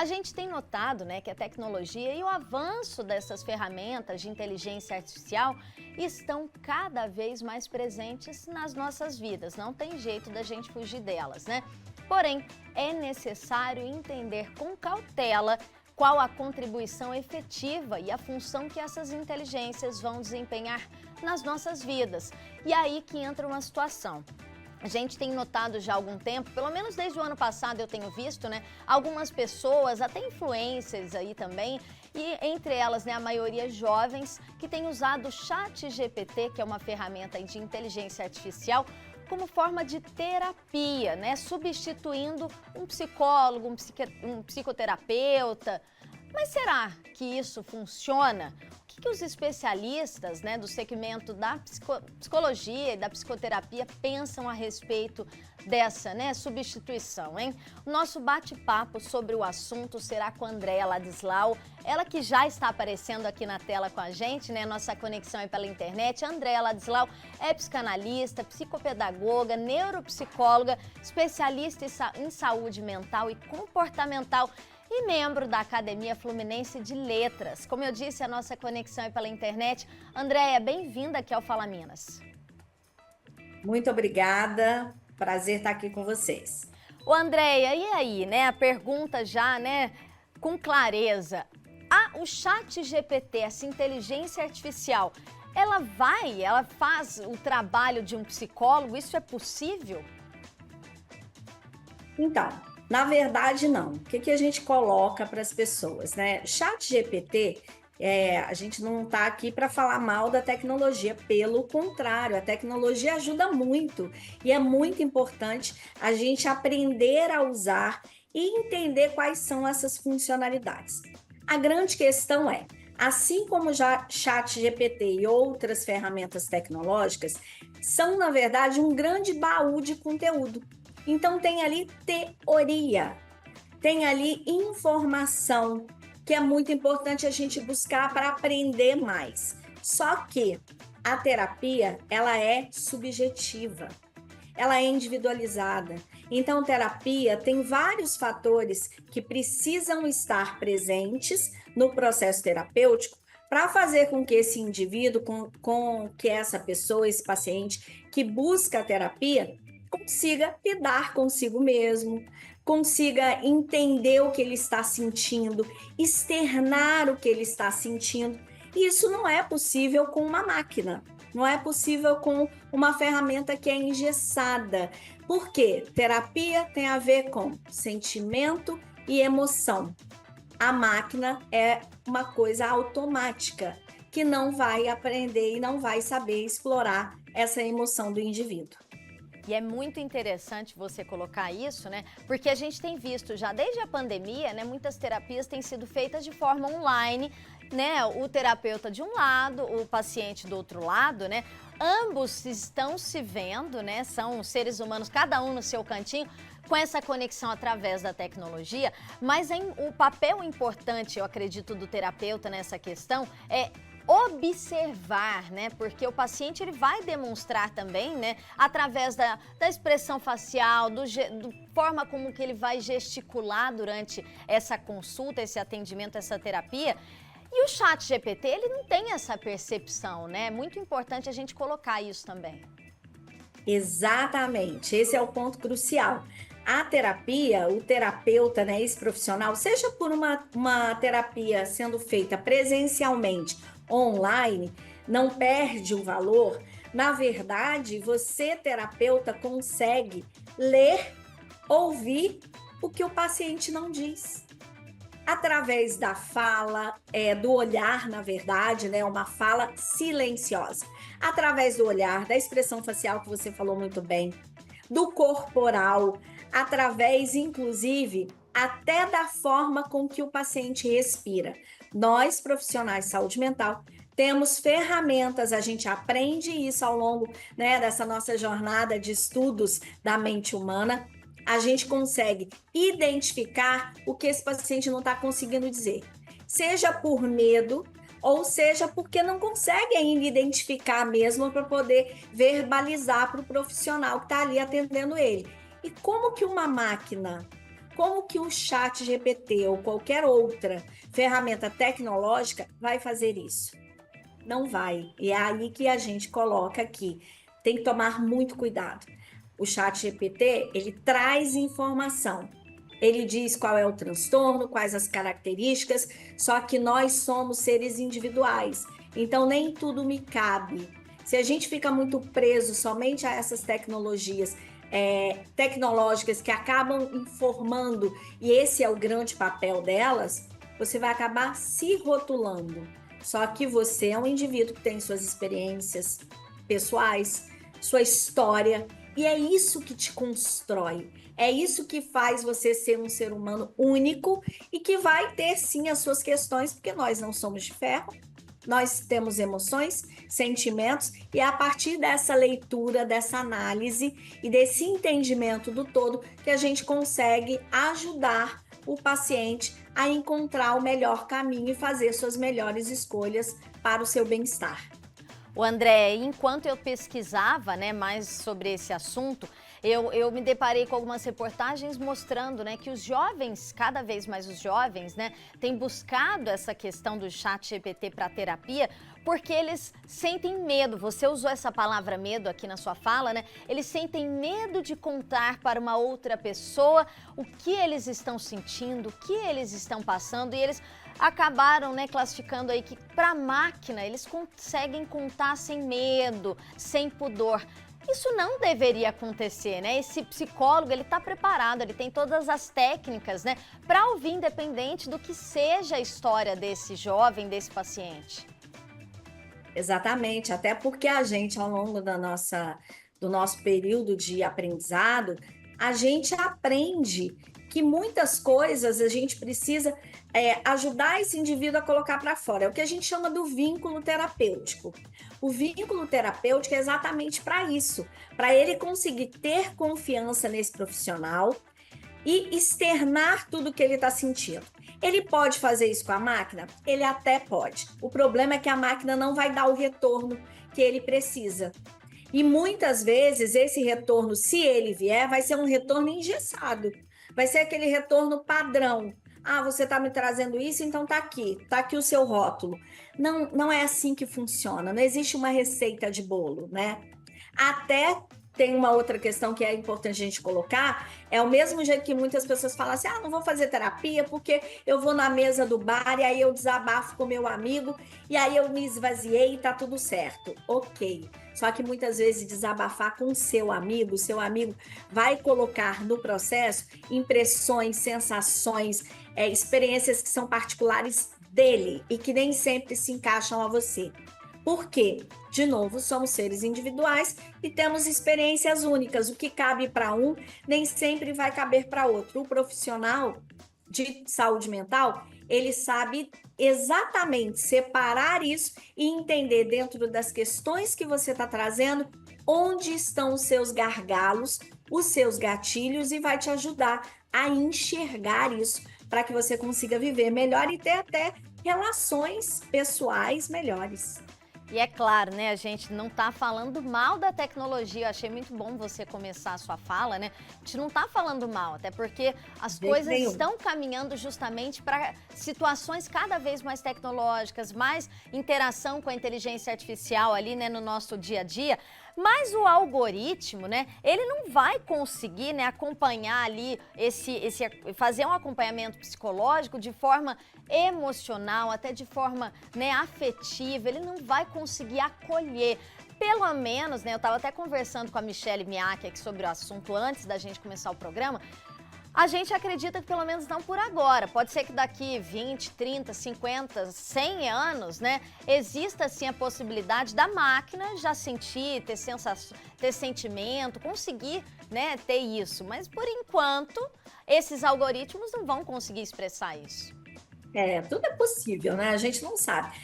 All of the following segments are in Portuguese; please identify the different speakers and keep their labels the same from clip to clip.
Speaker 1: A gente tem notado, né, que a tecnologia e o avanço dessas ferramentas de inteligência artificial estão cada vez mais presentes nas nossas vidas. Não tem jeito da gente fugir delas, né? Porém, é necessário entender com cautela qual a contribuição efetiva e a função que essas inteligências vão desempenhar nas nossas vidas. E aí que entra uma situação. A gente tem notado já há algum tempo, pelo menos desde o ano passado eu tenho visto, né, algumas pessoas, até influencers aí também, e entre elas, né, a maioria jovens, que têm usado o ChatGPT, que é uma ferramenta de inteligência artificial, como forma de terapia, né, substituindo um psicólogo, um psicoterapeuta. Mas será que isso funciona? O que os especialistas, né, do segmento da psicologia e da psicoterapia pensam a respeito dessa, né, substituição, hein? O nosso bate-papo sobre o assunto será com a Andréa Ladislau, ela que já está aparecendo aqui na tela com a gente, né, nossa conexão é pela internet. A Andréa Ladislau é psicanalista, psicopedagoga, neuropsicóloga, especialista em saúde mental e comportamental e membro da Academia Fluminense de Letras. Como eu disse, a nossa conexão é pela internet. Andréa, bem-vinda aqui ao Fala Minas.
Speaker 2: Muito obrigada, prazer estar aqui com vocês.
Speaker 1: Ô Andréa, e aí, né, a pergunta já, né, com clareza. O ChatGPT, essa inteligência artificial, ela faz o trabalho de um psicólogo? Isso é possível?
Speaker 2: Então, na verdade, não. O que a gente coloca para as pessoas, né? ChatGPT, a gente não está aqui para falar mal da tecnologia, pelo contrário, a tecnologia ajuda muito e é muito importante a gente aprender a usar e entender quais são essas funcionalidades. A grande questão é, assim como já ChatGPT e outras ferramentas tecnológicas, são, na verdade, um grande baú de conteúdo. Então, tem ali teoria, tem ali informação, que é muito importante a gente buscar para aprender mais. Só que a terapia, ela é subjetiva, ela é individualizada. Então, terapia tem vários fatores que precisam estar presentes no processo terapêutico para fazer com que esse indivíduo, com que essa pessoa, esse paciente que busca a terapia, consiga lidar consigo mesmo, consiga entender o que ele está sentindo, externar o que ele está sentindo. E isso não é possível com uma máquina, não é possível com uma ferramenta que é engessada. Por quê? Terapia tem a ver com sentimento e emoção. A máquina é uma coisa automática, que não vai aprender e não vai saber explorar essa emoção do indivíduo.
Speaker 1: E é muito interessante você colocar isso, né? Porque a gente tem visto já desde a pandemia, né? Muitas terapias têm sido feitas de forma online, né? O terapeuta de um lado, o paciente do outro lado, né? Ambos estão se vendo, né? São seres humanos, cada um no seu cantinho, com essa conexão através da tecnologia. Mas o papel importante, eu acredito, do terapeuta nessa questão é observar, né? Porque o paciente ele vai demonstrar também, né? Através da expressão facial, do forma como que ele vai gesticular durante essa consulta, esse atendimento, essa terapia. E o ChatGPT, ele não tem essa percepção, né? É muito importante a gente colocar isso também.
Speaker 2: Exatamente, esse é o ponto crucial. A terapia, o terapeuta, né, esse profissional, seja por uma terapia sendo feita presencialmente, online, não perde o valor. Na verdade, você, terapeuta, consegue ler, ouvir o que o paciente não diz. Através da fala, do olhar, na verdade, né, uma fala silenciosa. Através do olhar, da expressão facial que você falou muito bem, do corporal, através, inclusive, até da forma com que o paciente respira. Nós, profissionais de saúde mental, temos ferramentas, a gente aprende isso ao longo, né, dessa nossa jornada de estudos da mente humana. A gente consegue identificar o que esse paciente não está conseguindo dizer, seja por medo, ou seja porque não consegue ainda identificar mesmo para poder verbalizar para o profissional que está ali atendendo ele. E como que uma máquina Como que o chat GPT ou qualquer outra ferramenta tecnológica vai fazer isso? Não vai. E é aí que a gente coloca aqui. Tem que tomar muito cuidado. O chat GPT, ele traz informação. Ele diz qual é o transtorno, quais as características, só que nós somos seres individuais. Então, nem tudo me cabe. Se a gente fica muito preso somente a essas tecnologias tecnológicas que acabam informando, e esse é o grande papel delas, você vai acabar se rotulando. Só que você é um indivíduo que tem suas experiências pessoais, sua história, e é isso que te constrói. É isso que faz você ser um ser humano único e que vai ter sim as suas questões, porque nós não somos de ferro, nós temos emoções, sentimentos, e é a partir dessa leitura, dessa análise e desse entendimento do todo que a gente consegue ajudar o paciente a encontrar o melhor caminho e fazer suas melhores escolhas para o seu bem-estar.
Speaker 1: O André, enquanto eu pesquisava, né, mais sobre esse assunto, eu me deparei com algumas reportagens mostrando, né, que os jovens, cada vez mais os jovens, né, têm buscado essa questão do chat GPT para terapia, porque eles sentem medo. Você usou essa palavra medo aqui na sua fala, né? Eles sentem medo de contar para uma outra pessoa o que eles estão sentindo, o que eles estão passando, e eles acabaram, né, classificando aí que para a máquina eles conseguem contar sem medo, sem pudor. Isso não deveria acontecer, né? Esse psicólogo, ele está preparado, ele tem todas as técnicas, né, para ouvir independente do que seja a história desse jovem, desse paciente.
Speaker 2: Exatamente, até porque a gente, ao longo do nosso período de aprendizado, a gente aprende que muitas coisas a gente precisa ajudar esse indivíduo a colocar para fora. É o que a gente chama do vínculo terapêutico. O vínculo terapêutico é exatamente para isso, para ele conseguir ter confiança nesse profissional e externar tudo que ele está sentindo. Ele pode fazer isso com a máquina? Ele até pode. O problema é que a máquina não vai dar o retorno que ele precisa. E muitas vezes esse retorno, se ele vier, vai ser um retorno engessado. Vai ser aquele retorno padrão. Ah, você está me trazendo isso, então está aqui o seu rótulo. Não, não é assim que funciona. Não existe uma receita de bolo, né? Até tem uma outra questão que é importante a gente colocar, é o mesmo jeito que muitas pessoas falam assim, não vou fazer terapia porque eu vou na mesa do bar e aí eu desabafo com meu amigo e aí eu me esvaziei e tá tudo certo. Ok, só que muitas vezes desabafar com o seu amigo vai colocar no processo impressões, sensações, experiências que são particulares dele e que nem sempre se encaixam a você. Por quê? De novo, somos seres individuais e temos experiências únicas. O que cabe para um, nem sempre vai caber para outro. O profissional de saúde mental, ele sabe exatamente separar isso e entender dentro das questões que você está trazendo, onde estão os seus gargalos, os seus gatilhos, e vai te ajudar a enxergar isso para que você consiga viver melhor e ter até relações pessoais melhores.
Speaker 1: E é claro, né, a gente não está falando mal da tecnologia. Eu achei muito bom você começar a sua fala, né? A gente não está falando mal, até porque as coisas estão caminhando justamente para situações cada vez mais tecnológicas, mais interação com a inteligência artificial ali, né, no nosso dia a dia. Mas o algoritmo, né, ele não vai conseguir, né, acompanhar ali fazer um acompanhamento psicológico de forma emocional, até de forma, né, afetiva. Ele não vai conseguir acolher. Pelo menos, né, eu estava até conversando com a Michelle Miak aqui sobre o assunto antes da gente começar o programa. A gente acredita que pelo menos não por agora. Pode ser que daqui 20, 30, 50, 100 anos, né, exista sim a possibilidade da máquina já sentir, ter sensação, ter sentimento, conseguir, né, ter isso. Mas por enquanto, esses algoritmos não vão conseguir expressar isso.
Speaker 2: Tudo é possível, né? A gente não sabe.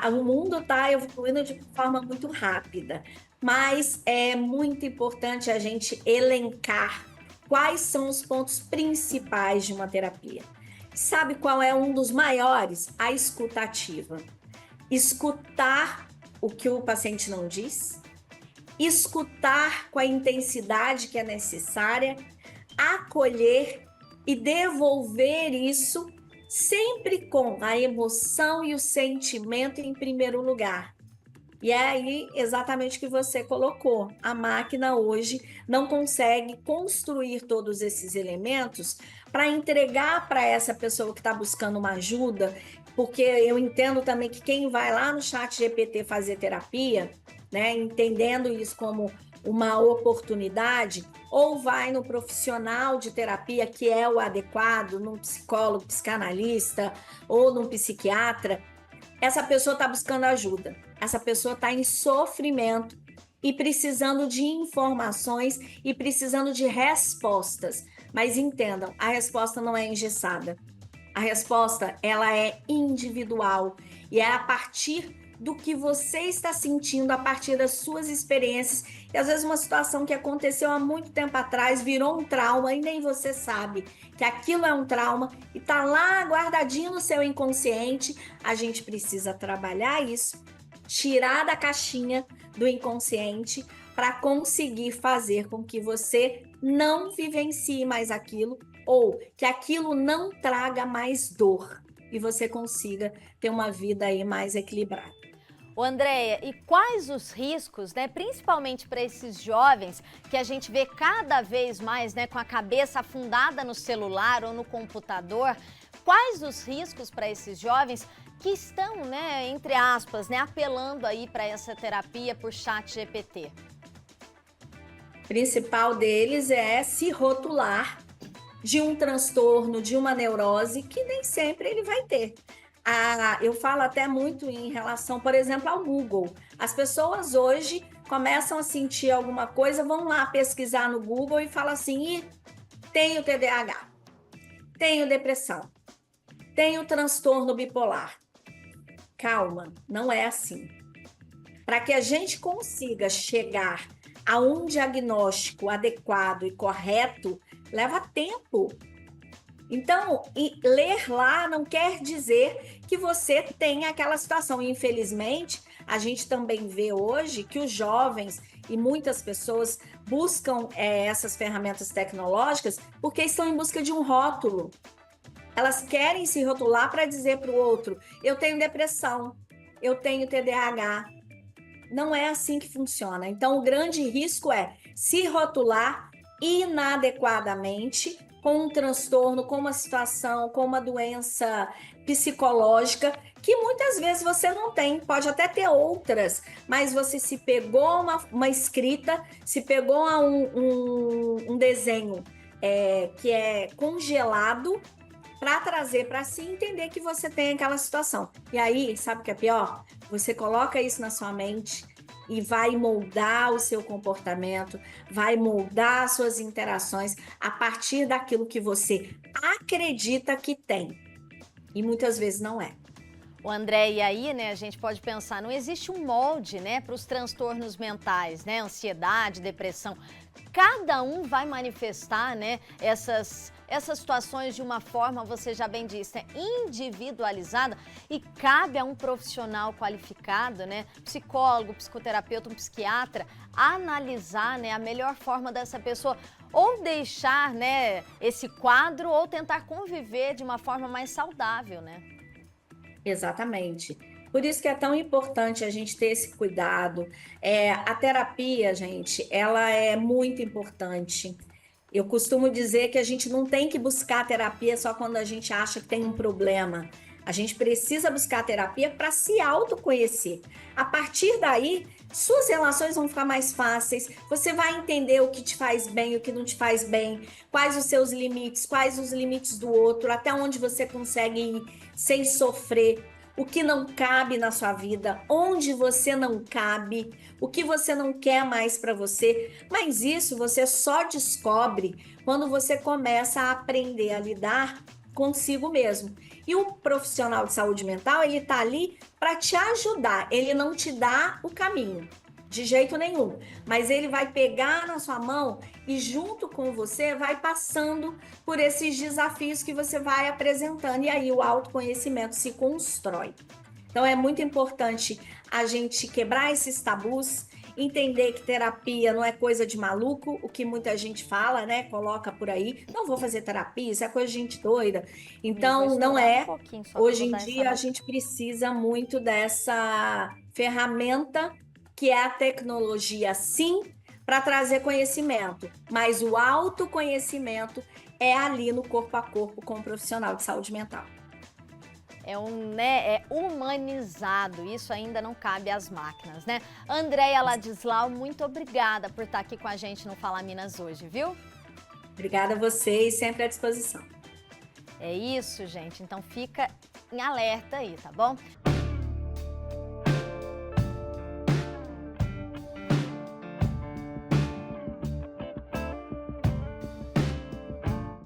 Speaker 2: O mundo está evoluindo de forma muito rápida, mas é muito importante a gente elencar quais são os pontos principais de uma terapia. Sabe qual é um dos maiores? A escutativa. Escutar o que o paciente não diz, escutar com a intensidade que é necessária, acolher e devolver isso sempre com a emoção e o sentimento em primeiro lugar. E é aí exatamente o que você colocou. A máquina hoje não consegue construir todos esses elementos para entregar para essa pessoa que está buscando uma ajuda, porque eu entendo também que quem vai lá no chat GPT fazer terapia, né, entendendo isso como uma oportunidade, ou vai no profissional de terapia que é o adequado, num psicólogo, psicanalista ou num psiquiatra, essa pessoa está buscando ajuda, essa pessoa está em sofrimento e precisando de informações e precisando de respostas. Mas entendam, a resposta não é engessada. A resposta, ela é individual e é a partir do que você está sentindo, a partir das suas experiências. E às vezes uma situação que aconteceu há muito tempo atrás virou um trauma e nem você sabe que aquilo é um trauma e está lá guardadinho no seu inconsciente. A gente precisa trabalhar isso, tirar da caixinha do inconsciente para conseguir fazer com que você não vivencie mais aquilo ou que aquilo não traga mais dor e você consiga ter uma vida aí mais equilibrada.
Speaker 1: Ô Andréia, e quais os riscos, né, principalmente para esses jovens que a gente vê cada vez mais, né, com a cabeça afundada no celular ou no computador, quais os riscos para esses jovens que estão, né, entre aspas, né, apelando aí para essa terapia por chat GPT?
Speaker 2: O principal deles é se rotular de um transtorno, de uma neurose que nem sempre ele vai ter. Eu falo até muito em relação, por exemplo, ao Google. As pessoas hoje começam a sentir alguma coisa, vão lá pesquisar no Google e falam assim: tenho TDAH, tenho depressão, tenho transtorno bipolar. Calma, não é assim. Para que a gente consiga chegar a um diagnóstico adequado e correto, leva tempo. Então, ler lá não quer dizer que você tenha aquela situação. Infelizmente, a gente também vê hoje que os jovens e muitas pessoas buscam essas ferramentas tecnológicas porque estão em busca de um rótulo. Elas querem se rotular para dizer para o outro: eu tenho depressão, eu tenho TDAH. Não é assim que funciona. Então, o grande risco é se rotular inadequadamente com um transtorno, com uma situação, com uma doença psicológica, que muitas vezes você não tem, pode até ter outras, mas você se pegou a uma escrita, se pegou a um desenho que é congelado para trazer para si entender que você tem aquela situação. E aí, sabe o que é pior? Você coloca isso na sua mente e vai moldar o seu comportamento, vai moldar as suas interações a partir daquilo que você acredita que tem. E muitas vezes não é.
Speaker 1: O André, e aí, né, a gente pode pensar, não existe um molde, né, para os transtornos mentais, né, ansiedade, depressão. Cada um vai manifestar, né, essas situações de uma forma, você já bem disse, né, individualizada, e cabe a um profissional qualificado, né, psicólogo, psicoterapeuta, um psiquiatra, analisar, né, a melhor forma dessa pessoa ou deixar, né, esse quadro ou tentar conviver de uma forma mais saudável, né?
Speaker 2: Exatamente. Por isso que é tão importante a gente ter esse cuidado. A terapia, gente, ela é muito importante. Eu costumo dizer que a gente não tem que buscar terapia só quando a gente acha que tem um problema. A gente precisa buscar terapia para se autoconhecer. A partir daí, suas relações vão ficar mais fáceis. Você vai entender o que te faz bem, o que não te faz bem, quais os seus limites, quais os limites do outro, até onde você consegue ir sem sofrer, o que não cabe na sua vida, onde você não cabe, o que você não quer mais para você. Mas isso você só descobre quando você começa a aprender a lidar consigo mesmo. E o profissional de saúde mental, ele tá ali para te ajudar, ele não te dá o caminho, de jeito nenhum, mas ele vai pegar na sua mão e junto com você vai passando por esses desafios que você vai apresentando, e aí o autoconhecimento se constrói. Então é muito importante a gente quebrar esses tabus, entender que terapia não é coisa de maluco, o que muita gente fala, né? Coloca por aí, não vou fazer terapia, isso é coisa de gente doida.
Speaker 1: Vou
Speaker 2: Então, não
Speaker 1: estudar um
Speaker 2: é.
Speaker 1: pouquinho só para
Speaker 2: Hoje em
Speaker 1: botar essa
Speaker 2: dia, a
Speaker 1: nota.
Speaker 2: gente precisa muito dessa ferramenta que é a tecnologia, sim, para trazer conhecimento, mas o autoconhecimento é ali no corpo a corpo com o profissional de saúde mental.
Speaker 1: É humanizado, isso ainda não cabe às máquinas, né? Andréia Ladislau, muito obrigada por estar aqui com a gente no Fala Minas hoje, viu?
Speaker 2: Obrigada a vocês, sempre à disposição.
Speaker 1: É isso, gente. Então fica em alerta aí, tá bom?